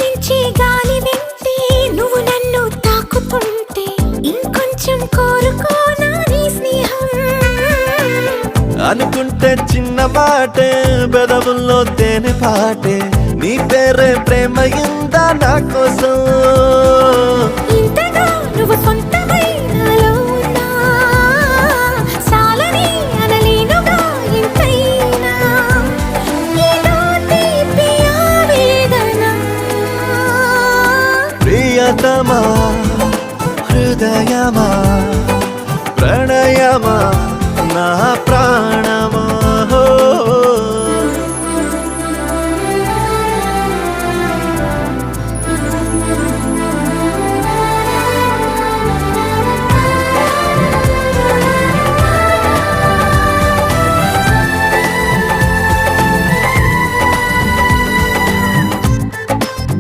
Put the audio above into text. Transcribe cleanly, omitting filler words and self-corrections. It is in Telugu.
నుంచి గాలి వింటే నువ్వు నన్ను తాకుతుంటే ఇంకొంచెం కోరుకోనా నీ స్నేహం అనుకుంటే చిన్న మాటే బెదవుల్లో తేనె పాటే నీ పేరే ప్రేమ ఇందా నా కోసం ఇంతగా నువ్వు సొంతమై నాలో ఉన్నా చాలని అనలేనుగా ఇంతైనా ఏదో తీపి ఆవేదన ప్రియతమా హృదయమా ప్రణయమా నా ప్రాణమా